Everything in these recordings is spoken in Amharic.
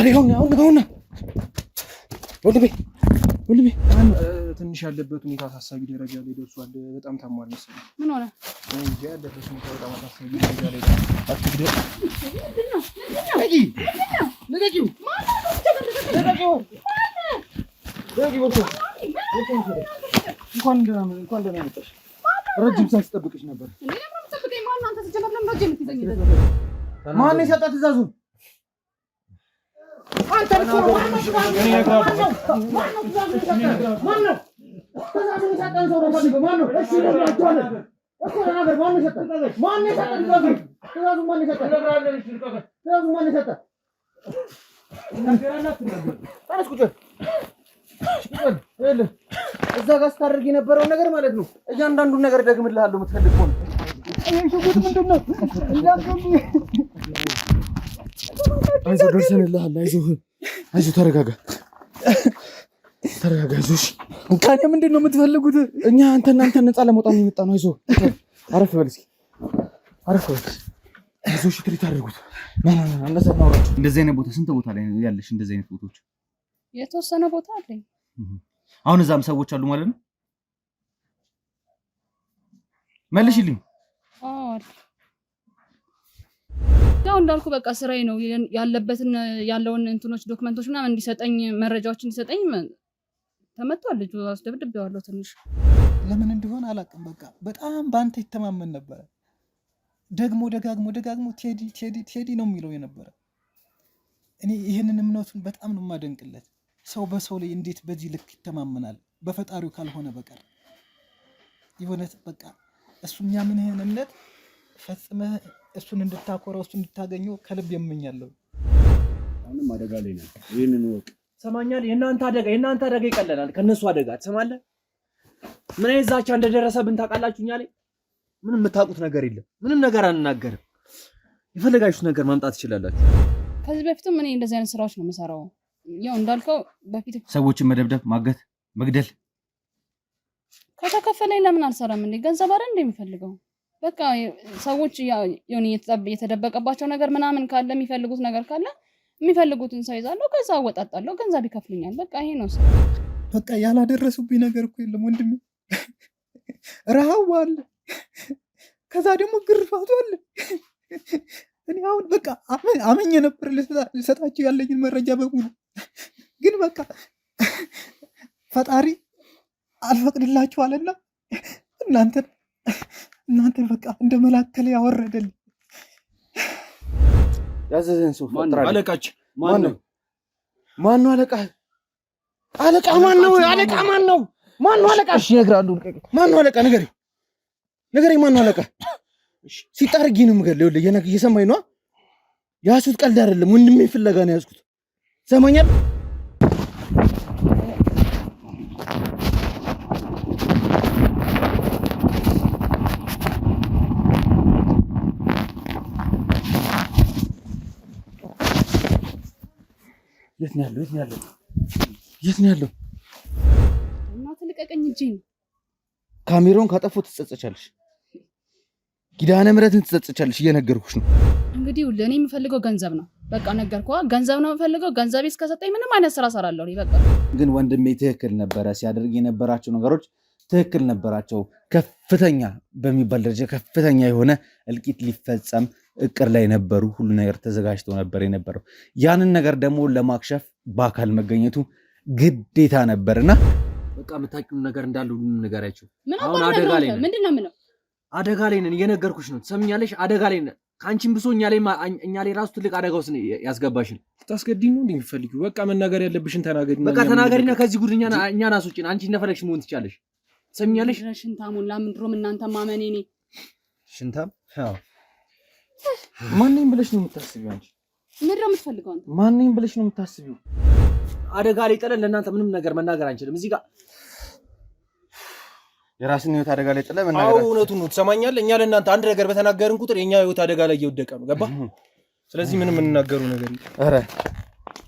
አሁን ወልቤ ትንሽ ያለበት ሁኔታ አሳሳቢ ደረጃ ላይ ደርሷል። በጣም ታሟል መሰለኝ። ምን ሆነ? እንጂ ያለበት ሁኔታ በጣም አሳሳቢ ደረጃ ላይ ደርሷል። አትግደ እንኳን ደህና መጣሽ። ረጅም ሰዓት ስጠብቅሽ ነበር። ማን የሰጠ ትእዛዙን? አንተ እዛ ጋር ስታደርግ የነበረውን ነገር ማለት ነው። እያንዳንዱን ነገር ደግምልሃለሁ የምትፈልግ ከሆነ አይዞህ ደርሰንልሃል። አይዞህ ተረጋጋ። አይዞህ። ከእኔ ምንድን ነው የምትፈልጉት? እኛ አንተን ነፃ ለመውጣት ነው የመጣነው። አይዞህ አረፍ በል እስኪ አይዞህ። ትሪት አድርጉት። እንደዚህ አይነት ቦታ ስንት ቦታ ላይ ያለሽ? እንደዚህ አይነት ቦታዎች የተወሰነ ቦታ አለኝ። አሁን እዛም ሰዎች አሉ ማለት ነው? መልሽልኝ። ያው እንዳልኩ በቃ ስራዬ ነው ያለውን እንትኖች ዶክመንቶች ምናምን እንዲሰጠኝ መረጃዎች እንዲሰጠኝ ተመቷል። ልጁ አስደብድቤዋለሁ ትንሽ። ለምን እንደሆነ አላውቅም። በቃ በጣም በአንተ ይተማመን ነበረ። ደጋግሞ ቴዲ ነው የሚለው የነበረ። እኔ ይህንን እምነቱን በጣም ነው የማደንቅለት። ሰው በሰው ላይ እንዴት በዚህ ልክ ይተማመናል? በፈጣሪው ካልሆነ በቀር የሆነት በቃ እሱ የሚያምንህን እምነት ፈጽመህ እሱን እንድታኮረው እሱ እንድታገኘው ከልብ የምኛለሁ። አሁንም አደጋ ላይ ነን። ይሄንን ወቅ ሰማኛል። የእናንተ አደጋ ይቀለናል ከነሱ አደጋ። ትሰማለህ? ምን አይነት ዛቻ እንደደረሰብን ታውቃላችሁ? እኛ ላይ ምንም የምታውቁት ነገር የለም። ምንም ነገር አንናገርም። የፈለጋችሁት ነገር ማምጣት ትችላላችሁ። ከዚህ በፊትም እኔ እንደዚህ አይነት ስራዎች ነው የምሰራው። ያው እንዳልከው በፊት ሰዎችን መደብደብ፣ ማገት፣ መግደል ከተከፈለኝ ለምን አልሰራም እንዴ? ገንዘብ አይደል እንደሚፈልገው። በቃ ሰዎች የሆነ የተደበቀባቸው ነገር ምናምን ካለ የሚፈልጉት ነገር ካለ የሚፈልጉትን ሰው ይዛለሁ፣ ከዛ አወጣጣለሁ፣ ገንዘብ ይከፍሉኛል። በቃ ይሄ ነው ስራ። በቃ ያላደረሱብኝ ነገር እኮ የለም ወንድሜ። ረሃብ አለ፣ ከዛ ደግሞ ግርፋቱ አለ። እኔ አሁን በቃ አመኘ ነበር ልሰጣቸው ያለኝን መረጃ በሙሉ፣ ግን በቃ ፈጣሪ አልፈቅድላችኋልና እናንተን በቃ እንደ መላከለ ያወረደልኝ። ያዘዘን ሰው አለቃችን ማነው? አለቃ ማን ነው? አለቃ ማን ነው? አለቃ? እሺ እነግርሃለሁ። ማን ነው አለቃ? ንገረኝ። ማን ነው አለቃ? ሲጣርጊ ነው የምገለው። እየሰማኝ ነው። ያሱት ቀልድ አይደለም። ወንድሜ ፍለጋ ነው ያዝኩት። ሰማኛል። የት ነው ያለው? እናት ልቀቀኝ እጄን። ካሜራውን ካጠፉት ትጸጸቻለሽ። ኪዳነ ምሕረትን ትጸጸቻለሽ። እየነገርኩሽ ነው። እንግዲህ ለኔ የምፈልገው ገንዘብ ነው። በቃ ነገርኩህ። ገንዘብ ነው የምፈልገው። ገንዘብ እስከሰጠኝ ምንም አይነት ስራ እሰራለሁ። በቃ ግን ወንድሜ ትክክል ነበረ። ሲያደርግ የነበራቸው ነገሮች ትክክል ነበራቸው። ከፍተኛ በሚባል ደረጃ ከፍተኛ የሆነ እልቂት ሊፈጸም እቅድ ላይ ነበሩ። ሁሉ ነገር ተዘጋጅቶ ነበር የነበረው። ያንን ነገር ደግሞ ለማክሸፍ በአካል መገኘቱ ግዴታ ነበርና በቃ የምታውቂው ነገር እንዳለ ሁሉም ነገር አይቼው አሁን አደጋ ላይ ነን። ምንድን ነው የምለው? አደጋ ላይ ነን። እየነገርኩሽ ነው። ትሰምኛለሽ? አደጋ ላይ ነን። ከአንቺም ብሶ እኛ ላይ ራሱ ትልቅ አደጋ ውስጥ ያስገባሽን። ታስገድኝ ነው እንደሚፈልጊው። በቃ መናገር ያለብሽን ተናገሪ። በቃ ተናገሪና ከዚህ ጉድ እኛን አስወጪን። አንቺ እንደፈለግሽ መሆን ትቻለሽ። ትሰምኛለሽ? ሽንታሙን ለምንድሮም እናንተ ማመኔ ነኝ። ሽንታም? አዎ። ማንንም ብለሽ ነው የምታስቢው? አንቺ ምንድነው የምትፈልገው አንተ? ማንንም ብለሽ ነው የምታስቢው? አደጋ ላይ ጥለን ለእናንተ ምንም ነገር መናገር አንችልም። እዚህ ጋር የራስን ህይወት አደጋ ላይ ጥለን መናገር። አዎ እውነቱን ነው። ትሰማኛለህ? እኛ ለእናንተ አንድ ነገር በተናገርን ቁጥር የኛ ህይወት አደጋ ላይ እየወደቀ ነው። ገባ? ስለዚህ ምንም የምንናገረው ነገር የለም። ኧረ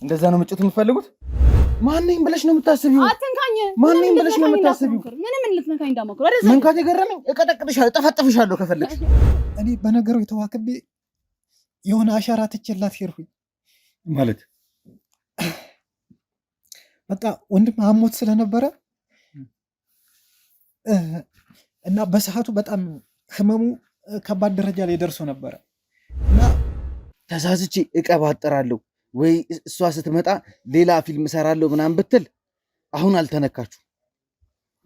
እንደዛ ነው መጮት የምትፈልጉት? ማንንም ብለሽ ነው የምታስቢው? አትንካኝ። ማንንም ብለሽ ነው የምታስቢው? ምንም ልትነካኝ እንዳሞክር ወደዛ መንካት የገረመኝ እቀጠቅጥሻለሁ፣ ጠፈጥፍሻለሁ ከፈለግሽ። እኔ በነገሩ የተዋክቤ የሆነ አሻራ ትችላት ሄድኩኝ ማለት በቃ ወንድም አሞት ስለነበረ እና በሰዓቱ በጣም ህመሙ ከባድ ደረጃ ላይ ደርሶ ነበረ እና ተሳስቼ እቀባጥራለሁ ወይ እሷ ስትመጣ ሌላ ፊልም እሰራለሁ ምናምን ብትል አሁን አልተነካችሁ፣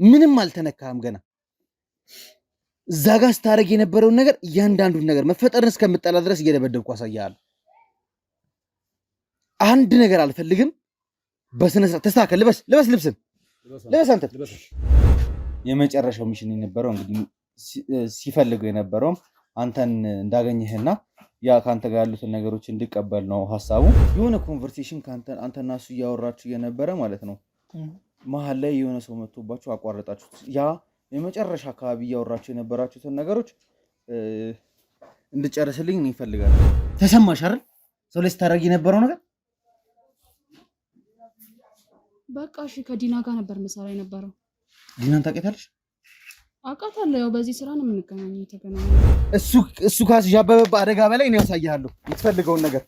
ምንም አልተነካም። ገና እዛ ጋር ስታደርግ የነበረውን ነገር እያንዳንዱን ነገር መፈጠርን እስከምጠላ ድረስ እየደበደብኩ አሳያለሁ። አንድ ነገር አልፈልግም። በስነ ስርዓት ተስተካከል። ልበስ ልብስን ልበስ። አንተ የመጨረሻው ሚሽን የነበረው እንግዲህ ሲፈልገው የነበረውም አንተን እንዳገኘህና ያ ካንተ ጋር ያሉትን ነገሮች እንዲቀበል ነው ሐሳቡ። የሆነ ኮንቨርሴሽን አንተና እሱ እያወራችሁ የነበረ ማለት ነው። መሀል ላይ የሆነ ሰው መጥቶባችሁ አቋረጣችሁት። ያ የመጨረሻ አካባቢ እያወራችሁ የነበራችሁትን ነገሮች እንድጨርስልኝ ነው ይፈልጋል። ተሰማሽ አይደል? ሰው ላይ ስታደርጊ የነበረው ነገር በቃ እሺ። ከዲና ጋር ነበር መሰራ የነበረው። ዲናን ታውቂያታለሽ? አውቃታለሁ። ያው በዚህ ስራ ነው የምንገናኘው። የተገናኘ እሱ ካስዣበበ አደጋ በላይ ነው ያሳያለሁ የምትፈልገውን ነገር።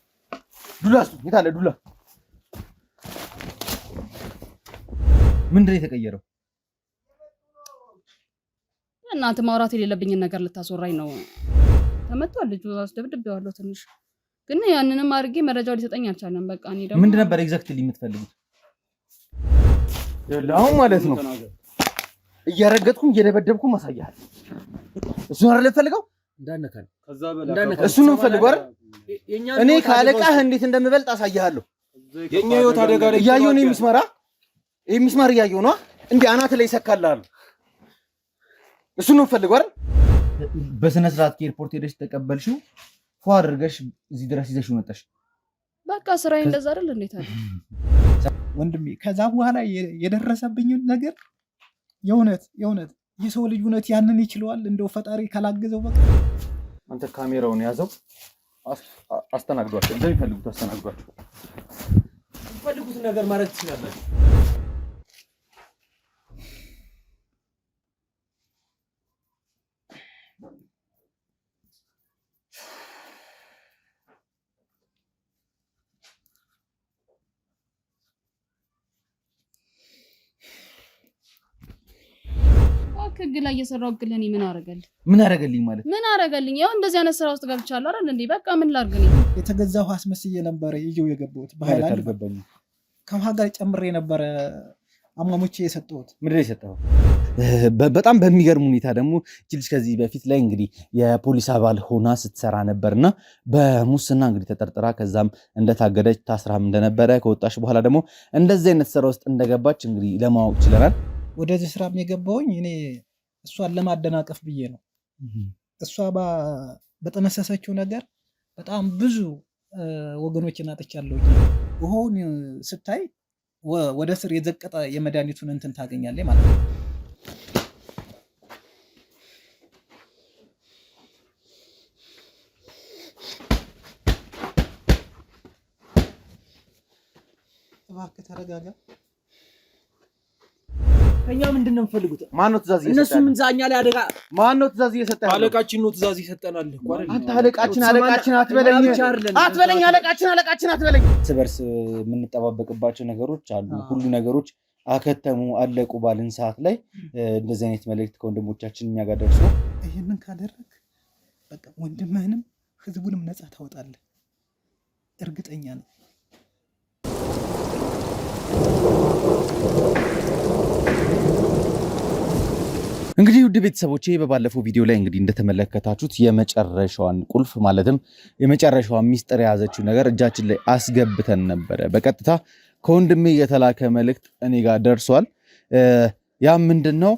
ዱላ የት አለ ዱላ? ምንድን ነው የተቀየረው? እናንተ ማውራት የሌለብኝን ነገር ልታስወራኝ ነው። ተመቷል ልጁ። አስደብድቤዋለሁ ትንሽ ግን ያንንም አድርጌ መረጃው ሊሰጠኝ አልቻለም። በቃ እኔ ደግሞ ምንድን ነበር ኤግዛክትሊ የምትፈልጉት? አሁን ማለት ነው እያረገጥኩም እየደበደብኩም አሳያለሁ። እሱን አይደል የምፈልገው? እንዳነካል እሱን ነው የምፈልገው አይደል? እኔ ካለቃህ እንዴት እንደምበልጥ አሳያለሁ። የኛ ህይወት አደጋ ላይ እያየሁ ነው የሚስማር እያየሁ ነው እንዴ አናት ላይ ይሰካልሃል። እሱን ነው የምፈልገው አይደል? በስነ ስርዓት ከኤርፖርት ሄደሽ ተቀበልሽው ፏ አድርገሽ እዚህ ድረስ ይዘሽው መጣሽ። በቃ ስራዬ እንደዛ አይደል? እንዴት አለ ወንድሜ። ከዛ በኋላ የደረሰብኝ ነገር የእውነት የሰው ልጅ እውነት ያንን ይችለዋል? እንደው ፈጣሪ ካላገዘው በቃ። አንተ ካሜራውን ያዘው፣ አስተናግዷቸው፣ እንደሚፈልጉት አስተናግዷቸው። የሚፈልጉትን ነገር ማድረግ ትችላላችሁ። ህግ ላይ እየሰራው ግለኔ ምን አረጋልኝ? ምን አረጋልኝ ማለት ምን አረጋልኝ? ያው እንደዚህ አይነት ስራ ውስጥ ገብቻለሁ አይደል እንዴ? በቃ ምን ላድርግ ነው? የተገዛው አስመስዬ ነበር ይዤው የገባሁት። በኃይል አልገባኝ። ከውሃ ጋር ጨምሬ ነበር አሟሙቼ የሰጠሁት። ምንድን ነው የሰጠኸው? በጣም በሚገርም ሁኔታ ደግሞ ልጅ ከዚህ በፊት ላይ እንግዲህ የፖሊስ አባል ሆና ስትሰራ ነበርና በሙስና እንግዲህ ተጠርጥራ ከዛም እንደታገደች ታስራም እንደነበረ ከወጣሽ በኋላ ደግሞ እንደዚህ አይነት ስራ ውስጥ እንደገባች እንግዲህ ለማወቅ ችለናል። ወደዚህ ስራም የገባሁኝ እኔ እሷን ለማደናቀፍ ብዬ ነው። እሷ በጠነሰሰችው ነገር በጣም ብዙ ወገኖችን አጥቻለሁ። ውሃውን ስታይ ወደ ስር የዘቀጠ የመድኃኒቱን እንትን ታገኛለህ ማለት ነው። እባክህ ተረጋጋ። ከኛ ምንድን ነው የምፈልጉት? ማን ነው ትእዛዝ እየሰጠ? እነሱ ምን ዛኛ ላይ አደጋ ማን ነው ትእዛዝ እየሰጠ? አለቃችን ነው ትእዛዝ ይሰጠናል እኮ አይደል? አንተ አለቃችን አትበለኝ፣ አለቃችን አትበለኝ። እርስ የምንጠባበቅባቸው ነገሮች አሉ። ሁሉ ነገሮች አከተሙ አለቁ ባልን ሰዓት ላይ እንደዚህ አይነት መልእክት ከወንድሞቻችን እኛ ጋር ደርሶ ይሄንን ካደረግ በቃ ወንድምህንም ህዝቡንም ነፃ ታወጣለህ፣ እርግጠኛ ነኝ። እንግዲህ ውድ ቤተሰቦቼ በባለፈው ቪዲዮ ላይ እንግዲህ እንደተመለከታችሁት የመጨረሻዋን ቁልፍ ማለትም የመጨረሻዋን ሚስጥር የያዘችው ነገር እጃችን ላይ አስገብተን ነበረ። በቀጥታ ከወንድሜ የተላከ መልእክት እኔ ጋር ደርሷል። ያ ምንድነው?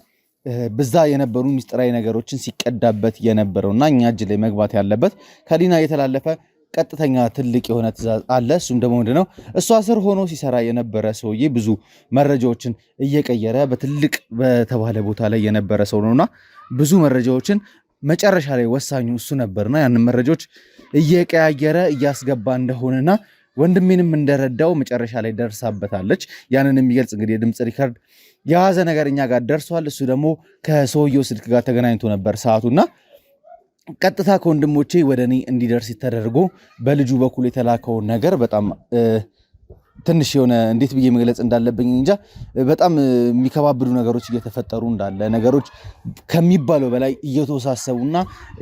በዛ የነበሩ ሚስጥራዊ ነገሮችን ሲቀዳበት የነበረውና እኛ እጅ ላይ መግባት ያለበት ከዲና የተላለፈ ቀጥተኛ ትልቅ የሆነ ትእዛዝ አለ። እሱም ደግሞ ምንድነው? እሷ ስር ሆኖ ሲሰራ የነበረ ሰውዬ ብዙ መረጃዎችን እየቀየረ በትልቅ በተባለ ቦታ ላይ የነበረ ሰው ነውና ብዙ መረጃዎችን መጨረሻ ላይ ወሳኙ እሱ ነበርና ያንን መረጃዎች እየቀያየረ እያስገባ እንደሆነና ወንድሜንም እንደረዳው መጨረሻ ላይ ደርሳበታለች። ያንን የሚገልጽ እንግዲህ የድምጽ ሪከርድ የያዘ ነገር እኛ ጋር ደርሷል። እሱ ደግሞ ከሰውየው ስልክ ጋር ተገናኝቶ ነበር ሰዓቱና ቀጥታ ከወንድሞቼ ወደ እኔ እንዲደርስ ተደርጎ በልጁ በኩል የተላከው ነገር በጣም ትንሽ የሆነ እንዴት ብዬ መግለጽ እንዳለብኝ እንጃ በጣም የሚከባብዱ ነገሮች እየተፈጠሩ እንዳለ ነገሮች ከሚባለው በላይ እየተወሳሰቡና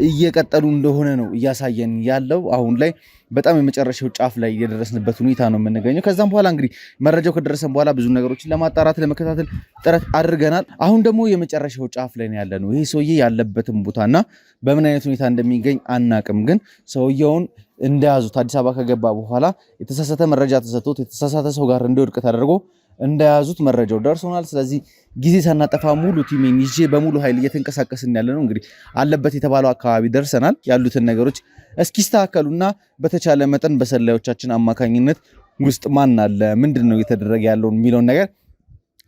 እየቀጠሉ እንደሆነ ነው እያሳየን ያለው። አሁን ላይ በጣም የመጨረሻው ጫፍ ላይ የደረስንበት ሁኔታ ነው የምንገኘው። ከዛም በኋላ እንግዲህ መረጃው ከደረሰን በኋላ ብዙ ነገሮችን ለማጣራት ለመከታተል ጥረት አድርገናል። አሁን ደግሞ የመጨረሻው ጫፍ ላይ ነው ያለነው። ይሄ ሰውዬ ያለበትን ቦታና በምን አይነት ሁኔታ እንደሚገኝ አናቅም። ግን ሰውየውን እንደያዙት አዲስ አበባ ከገባ በኋላ የተሳሳተ መረጃ ተሰጥቶት የተሳሳተ ሰው ጋር እንዲወድቅ ተደርጎ እንደያዙት መረጃው ደርሶናል። ስለዚህ ጊዜ ሳናጠፋ ሙሉ ቲሜን ይዤ በሙሉ ኃይል እየተንቀሳቀስን ያለ ነው። እንግዲህ አለበት የተባለው አካባቢ ደርሰናል። ያሉትን ነገሮች እስኪስተካከሉና በተቻለ መጠን በሰላዮቻችን አማካኝነት ውስጥ ማን አለ ምንድን ነው እየተደረገ ያለውን የሚለውን ነገር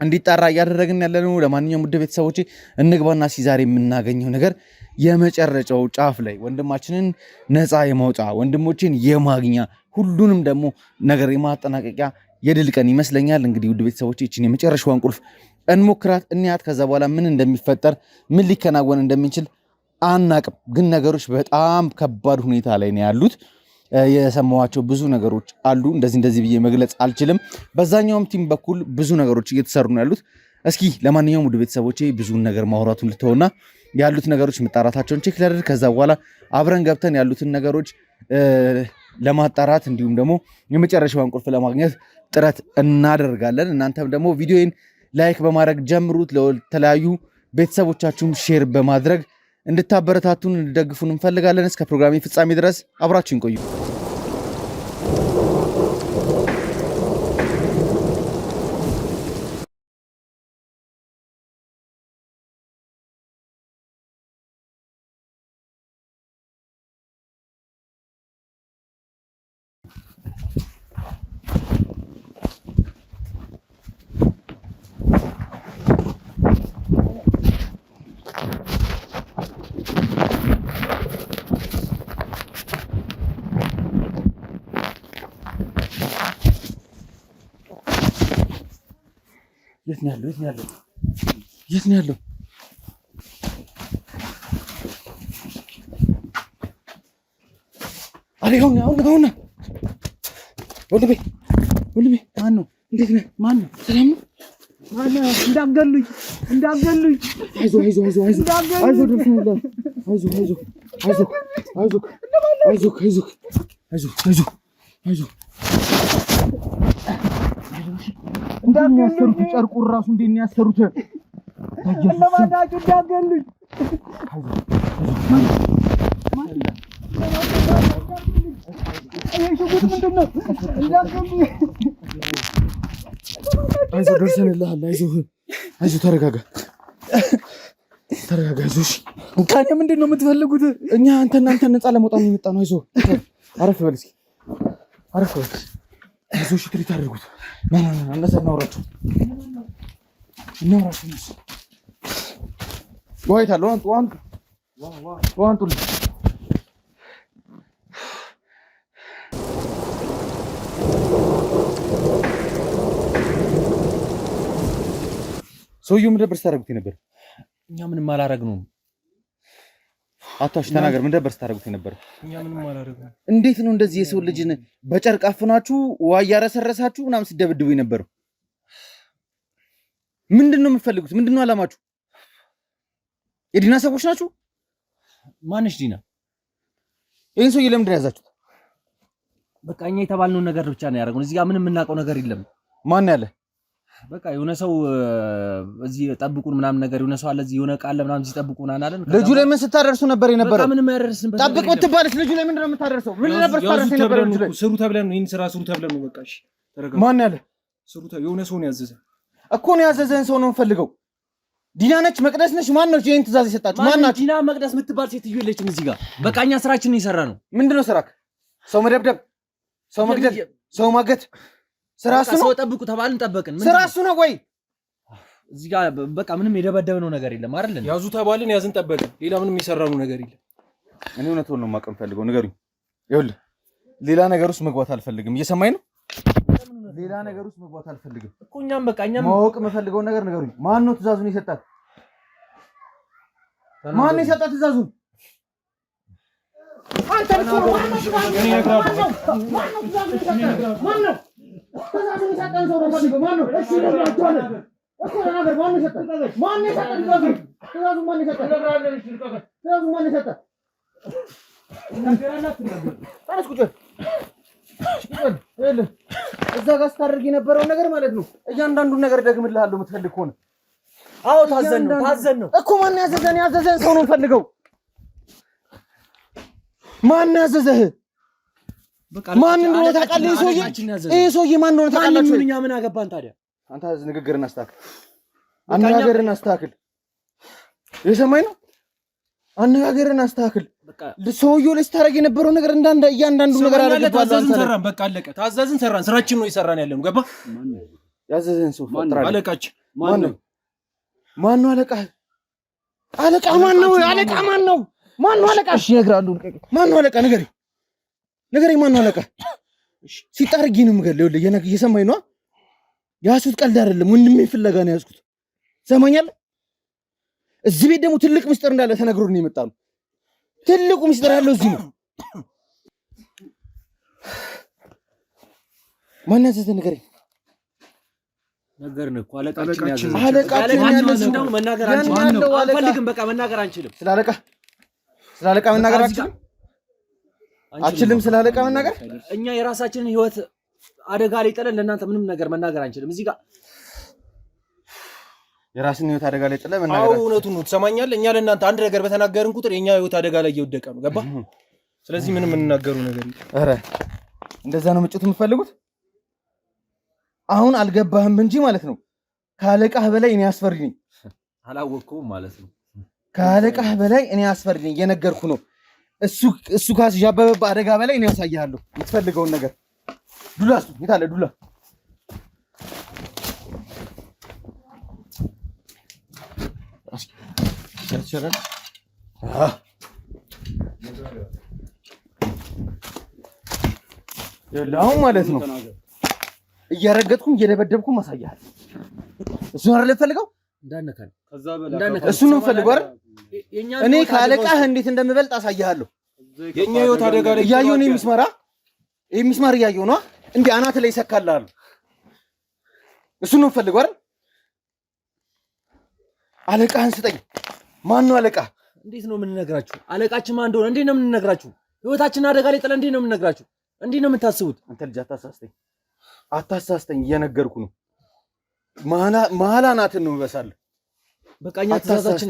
እንዲጣራ እያደረግን ያለ ነው። ለማንኛውም ውድ ቤተሰቦቼ እንግባና ዛሬ የምናገኘው ነገር የመጨረሻው ጫፍ ላይ ወንድማችንን ነፃ የማውጫ ወንድሞችን የማግኛ ሁሉንም ደግሞ ነገር የማጠናቀቂያ የድል ቀን ይመስለኛል። እንግዲህ ውድ ቤተሰቦቼ እቺን የመጨረሻዋን ቁልፍ እንሞክራት እንያት። ከዛ በኋላ ምን እንደሚፈጠር ምን ሊከናወን እንደሚችል አናቅም። ግን ነገሮች በጣም ከባድ ሁኔታ ላይ ነው ያሉት። የሰማዋቸው ብዙ ነገሮች አሉ። እንደዚህ ብዬ መግለጽ አልችልም። በዛኛውም ቲም በኩል ብዙ ነገሮች እየተሰሩ ነው ያሉት። እስኪ ለማንኛውም ውድ ቤተሰቦቼ ብዙን ነገር ማውራቱን ልተውና ያሉት ነገሮች መጣራታቸውን ቼክ ላድርግ። ከዛ በኋላ አብረን ገብተን ያሉትን ነገሮች ለማጣራት እንዲሁም ደግሞ የመጨረሻውን ቁልፍ ለማግኘት ጥረት እናደርጋለን። እናንተም ደግሞ ቪዲዮን ላይክ በማድረግ ጀምሩት። ለተለያዩ ቤተሰቦቻችሁም ሼር በማድረግ እንድታበረታቱን እንድደግፉን እንፈልጋለን። እስከ ፕሮግራሜ ፍጻሜ ድረስ አብራችሁን ቆዩ። የት ነው ያለው? አሬ አሁን ወልቤ ማን ነው? እንዴት ነህ? ማን ነው? ሰላም ነው? እንዳገሉኝ አይዞህ እንዳገሉኝ ጨርቁን ራሱ እንዴት ነው ያሰሩት? ለማዳችሁ እንዳገሉኝ አይዞህ ደርሰንልሃል። አይዞህ ተረጋጋ። አይዞህ ከእኔ ምንድን ነው የምትፈልጉት? እኛ አንተን ነፃ ለመውጣት ነው የመጣ ነው። አይዞህ አረፍ በል እስኪ አይዞህ ትሪት አድርጉት። እነዛ እናውራቸው ዋይታለ ዋንጡልኝ ሰውየው ምን ነበር ስታደርጉት ነበር? እኛ ምንም አላረግነውም። አታሽ ተናገር። ምን ነበር ስታደርጉት ነበር? እኛ ምንም አላረግነውም። እንዴት ነው እንደዚህ የሰው ልጅን በጨርቅ አፍናችሁ ውሃ እያረሰረሳችሁ ምናምን ሲደብድቡ የነበረው? ምንድን ነው የምትፈልጉት? ምንድን ነው አላማችሁ? የዲና ሰዎች ናችሁ? ማንሽ ዲና? ይህን ሰውዬ ለምንድን ያዛችሁት? በቃ እኛ የተባልነውን ነገር ብቻ ነው ያደረግነው። እዚህ ጋር ምንም የምናውቀው ነገር የለም። ማን ያለ? በቃ የሆነ ሰው እዚህ ጠብቁን ምናምን ነገር የሆነ ሰው አለ እዚህ የሆነ ቃል ምናምን ሲጠብቁን አናለን። ልጁ ላይ ምን ስታደርሱ ነበር የነበረው? በቃ ምንም ያደርስን ጠብቁ ትባልስ ልጁ ላይ ምንድነው የምታደርሰው? ምን ነበር ስታደርሱ የነበረው? ልጁ ላይ ስሩ ተብለን ነው ይሄን ስራ ስሩ ተብለን ነው። በቃ እሺ ተረጋጋ። ማን ያለ? ስሩ የሆነ ሰው ነው ያዘዘ እኮ ነው ያዘዘን ሰው ነው የምፈልገው። ዲና ነች መቅደስ ነች? ማን ነው ይሄን ትእዛዝ የሰጣችሁ? ማን ናችሁ? ዲና መቅደስ የምትባል ሴትዮ የለችም እዚህ ጋር። በቃ እኛ ስራችንን እየሰራ ነው። ምንድነው ስራክ? ሰው መደብደብ፣ ሰው መግደል፣ ሰው ማገት ስራ እሱ ነው? ሰው ጠብቁ ተባልን ጠበቅን። ስራ እሱ ነው ወይ? እዚህ ጋር በቃ ምንም የደበደብነው ነገር የለም አይደል? ያዙ ተባልን ያዝን ጠበቅን። ሌላ ምንም የሰራነው ነገር የለም። እኔ እውነቱን ነው የማውቀው ፈልገው ንገሩኝ። ይኸውልህ ሌላ ነገር ውስጥ መግባት አልፈልግም። እየሰማኝ ነው? ሌላ ነገር ውስጥ መግባት አልፈልግም እኮ እኛም በቃ እኛም ማወቅ የምፈልገውን ነገር ንገሩኝ። ማን ነው ትእዛዙን የሰጣት? ማን ነው የሰጣት ትእዛዙን? አንተ ልጅ ማን ነው? ትእዛዙን የሰጠን ሰው ነው ፈልገው። ማነው? እሺ ነግራቸዋለን እኮ ነገር ማነው የሰጠን? ማነው የሰጠን? ትእዛዙን ማነው የሰጠን? ትእዛዙን ማነው የሰጠን? ተነስ ቁጭ በል። እዛ ጋር ስታደርግ የነበረውን ነገር ማለት ነው እያንዳንዱን ነገር ደግምልሃለሁ የምትፈልግ ከሆነ። አዎ ታዘን ነው እኮ። ማን ያዘዘን? ያዘዘን ሰው ነው ፈልገው። ማን ያዘዘህ? ማን እንደሆነ ታውቃለህ? ይሄ ሰውዬ ማን እንደሆነ ታውቃላችሁ? እኛ ምን አገባን ታዲያ? አንተ ንግግርን አስተካክል፣ አነጋገርን አስተካክል። የሰማኝ ነው። አነጋገርን አስተካክል። ሰውዬው ላይ ስታደርግ የነበረው ነገር እያንዳንዱ ነገር አደረግባለሁ። ታዘዝን ሰራን፣ በቃ አለቀ። ታዘዝን ሰራን፣ ስራችን ነው የሰራን ያለነው። ገባ? ያዘዘን ሰው ፈጥራለህ። አለቃችን ማን ነው? አለቃ? አለቃ ማን ነው? አለቃ ማን ነው? አለቃ? እሺ እነግርሃለሁ። ማን ነው አለቃ? ንገረኝ። ማን ነው አለቃ? ሲጣርጊ ነው የምገለው። ይኸውልህ እየሰማኝ ነው። ያሱት ቀልድ አይደለም። ወንድሜ ፍለጋ ነው ያዝኩት። ሰማኛለህ? እዚህ ቤት ደግሞ ትልቅ ምስጢር እንዳለ ተነግሮን ነው የመጣው። ትልቁ ምስጢር ያለው እዚህ ነው። ማን ያዘዘህ? ንገረኝ። ነገርን እኮ አለቃችን ያዘዘ። እንደው መናገር አንችልም። በቃ መናገር አንችልም። ስለ አለቃ መናገር አችልም። ስለ አለቃ መናገር እኛ የራሳችንን ህይወት አደጋ ላይ ጥለን ለእናንተ ምንም ነገር መናገር አንችልም። እዚህ ጋር የራስን ህይወት አደጋ ላይ ጥለን መናገር። አዎ እውነቱን ነው። ትሰማኛለህ? እኛ ለእናንተ አንድ ነገር በተናገርን ቁጥር የኛ ህይወት አደጋ ላይ እየወደቀ ነው። ገባ? ስለዚህ ምንም የምንናገሩ ነገር የለም። ኧረ እንደዛ ነው ምጭት የምትፈልጉት? አሁን አልገባህም እንጂ ማለት ነው ከአለቃህ በላይ እኔ አስፈሪ ነኝ። አላወቅኩም ማለት ነው። ከአለቃህ በላይ እኔ አስፈሪ ነኝ። እየነገርኩ ነው። እሱ ካስዣበበብህ አደጋ በላይ እኔ ያሳያለሁ የምትፈልገውን ነገር። ዱላ እሱ የት አለ? ዱላ ይችላል። አሁን ማለት ነው እያረገጥኩም እየደበደብኩም አሳያለሁ። እሱን አይደል ፈልገው እንዳነካን እሱን ነው ፈልገው አይደል? እኔ ከአለቃህ እንዴት እንደምበልጥ አሳያለሁ። የኛ ህይወት አደጋ ላይ እያየሁ ነው። የሚስማር እያየሁ ነው። እንዴ አናት ላይ ይሰካልሃል። እሱን ነው ፈልገው አይደል? አለቃህን ስጠኝ። ማን ነው አለቃ? እንዴት ነው የምንነግራችሁ? አለቃችን ማን እንደሆነ እንዴት ነው የምንነግራችሁ? ህይወታችን አደጋ ላይ ጥለን እንዴት ነው የምንነግራችሁ? እንዴት ነው የምታስቡት? አንተ ልጅ አታሳስተኝ። እየነገርኩ ነው። መሀላ ናትን ነው ይበሳል። በቃ እኛ ትእዛዛችን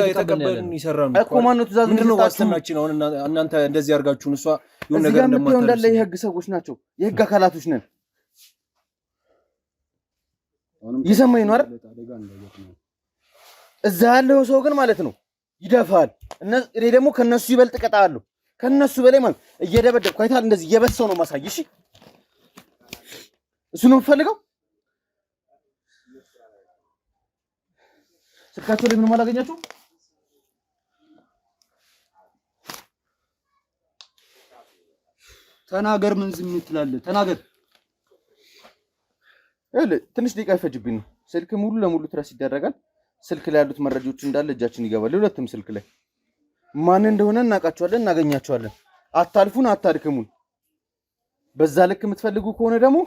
የተቀበልን ይሰራሉ እኮ። ማን ነው ትእዛዝ? ምንድነው ዋስትናችን? አሁን እናንተ እንደዚህ አድርጋችሁን እሷ የሆነ ነገር እንደማታደርጉ እንዳለ የህግ ሰዎች ናቸው፣ የህግ አካላቶች ነን። ይሰማኝ ነው አይደል? እዛ ያለው ሰው ግን ማለት ነው ይደፋል። እኔ ደግሞ ከነሱ ይበልጥ እቀጣለሁ። ከነሱ በላይ ማለት እየደበደብኩ አይተሃል። እንደዚህ እየበሰው ነው ማሳይ። እሺ እሱ ነው የምፈልገው። ስልካቸው ላይ ምንም አላገኛችሁም? ተናገር። ምን ዝም ትላለህ? ተናገር። ትንሽ ደቂቃ ይፈጅብኝ ነው። ስልክ ሙሉ ለሙሉ ትረስ ይደረጋል። ስልክ ላይ ያሉት መረጃዎች እንዳለ እጃችን ይገባል። ሁለቱም ስልክ ላይ ማን እንደሆነ እናውቃቸዋለን፣ እናገኛቸዋለን። አታልፉን፣ አታድክሙን። በዛ ልክ የምትፈልጉ ከሆነ ደግሞ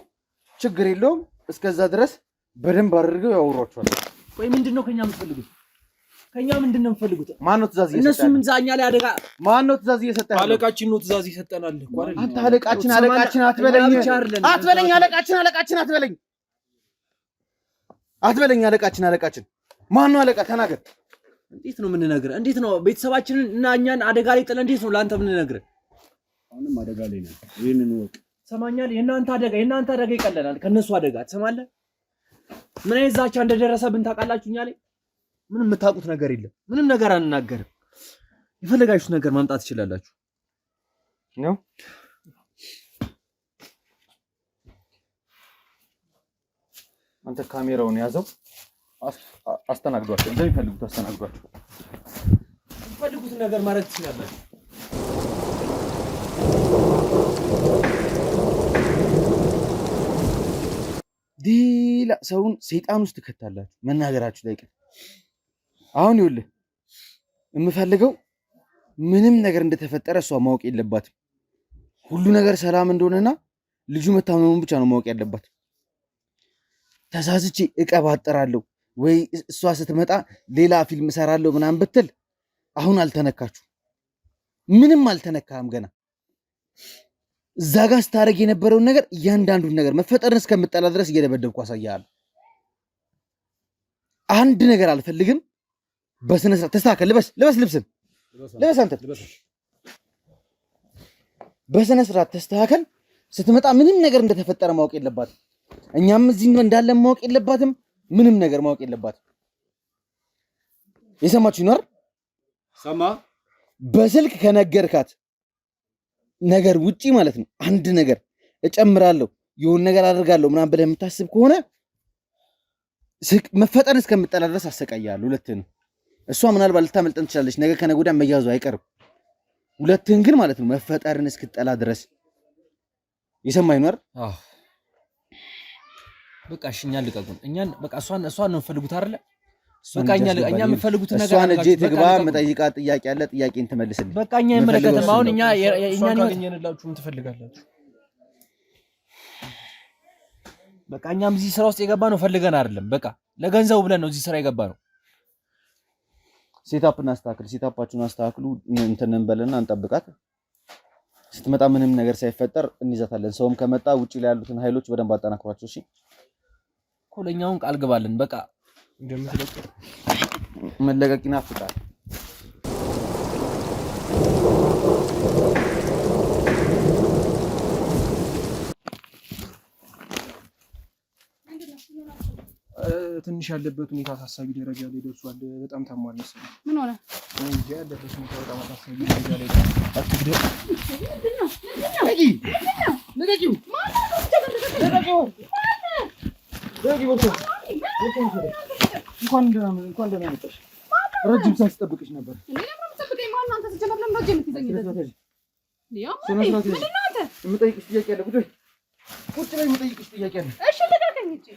ችግር የለውም። እስከዛ ድረስ በደንብ አድርገው ያወሯቸዋል። ወይ ምንድነው ከኛ የምትፈልጉት? ከኛ ምንድነው የምትፈልጉት? ማን ነው ትእዛዝ እየሰጠ? እነሱ ምን ዛኛ ላይ አደጋ። ማን ነው ትእዛዝ እየሰጠ? አለቃችን ነው ትእዛዝ ይሰጠናል እኮ አይደል? አንተ አለቃችን አትበለኝ። አለቃችን አትበለኝ። አለቃችን ማን ነው አለቃ? ተናገር። እንዴት ነው የምንነግርህ? እንዴት ነው ቤተሰባችንን እና እኛን አደጋ ላይ ጥለን እንዴት ነው ለአንተ የምንነግርህ? አሁንም አደጋ ላይ ነን። ይሄንን ወቅ ሰማኛል። የእናንተ አደጋ ይቀለናል ከነሱ አደጋ። ትሰማለህ? ምን አይነት ዛቻ እንደደረሰብን ታውቃላችሁ? እኛ ላይ ምንም የምታውቁት ነገር የለም። ምንም ነገር አንናገርም። የፈለጋችሁት ነገር ማምጣት ትችላላችሁ ነው። አንተ ካሜራውን ያዘው። አስተናግዷቸው። እንደሚፈልጉት አስተናግዷቸው። የምትፈልጉትን ነገር ማድረግ ትችላላችሁ። ዲላ ሰውን ሰይጣን ውስጥ ትከታላችሁ። መናገራችሁ ላይ ቀር አሁን ይኸውልህ የምፈልገው ምንም ነገር እንደተፈጠረ እሷ ማወቅ የለባትም። ሁሉ ነገር ሰላም እንደሆነና ልጁ መታመሙን ብቻ ነው ማወቅ ያለባት። ተሳስቼ እቀባጠራለሁ ወይ እሷ ስትመጣ ሌላ ፊልም እሰራለሁ ምናምን ብትል አሁን አልተነካችሁ፣ ምንም አልተነካም ገና። እዛ ጋር ስታደርግ የነበረውን ነገር እያንዳንዱን ነገር መፈጠርን እስከምጠላ ድረስ እየደበደብኩ አሳያለሁ። አንድ ነገር አልፈልግም። በስነ ስርዓት ተስተካከል። ልብስን ልበስ አንተ በስነ ስርዓት ተስተካከል። ስትመጣ ምንም ነገር እንደተፈጠረ ማወቅ የለባትም። እኛም እዚህ እንዳለን ማወቅ የለባትም። ምንም ነገር ማወቅ የለባትም። የሰማችሁ ይኖር ሰማ። በስልክ ከነገርካት ነገር ውጪ ማለት ነው አንድ ነገር እጨምራለሁ የሆነ ነገር አደርጋለሁ ምናምን ብለህ የምታስብ ከሆነ መፈጠርን እስከምጠላ ድረስ አሰቃያለሁ። ሁለትህን እሷ ምናልባት ልታመልጠን ትችላለች፣ ነገ ከነገ ወዲያ መያዙ አይቀርም። ሁለትህን ግን ማለት ነው መፈጠርን እስክጠላ ድረስ የሰማኝ ነው አይደል? አዎ በቃ እሺ፣ እኛን ልቀቁን። እኛን በቃ እሷን ነው የምትፈልጉት አይደለ? በቃ እኛ የምትፈልጉት ነገር እሷን እጄ ትግባ። መጠይቃት ጥያቄ አለ፣ ጥያቄን ትመልስልኝ። በቃ እኛ የመለከተም አሁን እኛን ካገኘንላችሁ ምን ትፈልጋላችሁ? በቃ እኛም እዚህ ስራ ውስጥ የገባ ነው ፈልገን አይደለም። በቃ ለገንዘቡ ብለን ነው እዚህ ስራ የገባ ነው። ሴታፕ እናስተካክል፣ ሴታፓችሁን አስተካክሉ። እንትን እንበልና እንጠብቃት። ስትመጣ ምንም ነገር ሳይፈጠር እንይዛታለን። ሰውም ከመጣ ውጪ ላይ ያሉትን ኃይሎች በደንብ አጠናክሯቸው። እሺ እኮ ለኛውን ቃል ግባልን። በቃ እንደምትለቅ መለቀቅ ይናፍቃል። ትንሽ ያለበት ሁኔታ አሳሳቢ ደረጃ ላይ ደርሷል። በጣም ታሟል መሰለኝ። ምን ሆነ? እንጂ ያለበት ሁኔታ በጣም አሳሳቢ ደረጃ ላይ ደርሷል። አትግደው። እንኳን ደህና መጣሽ። ረጅም ሰዓት ስጠብቅሽ ነበር። የምጠይቅሽ ጥያቄ አለ። ቁጭ ላይ የምጠይቅሽ ጥያቄ አለ። እሺ ልቀቀኝ እንጂ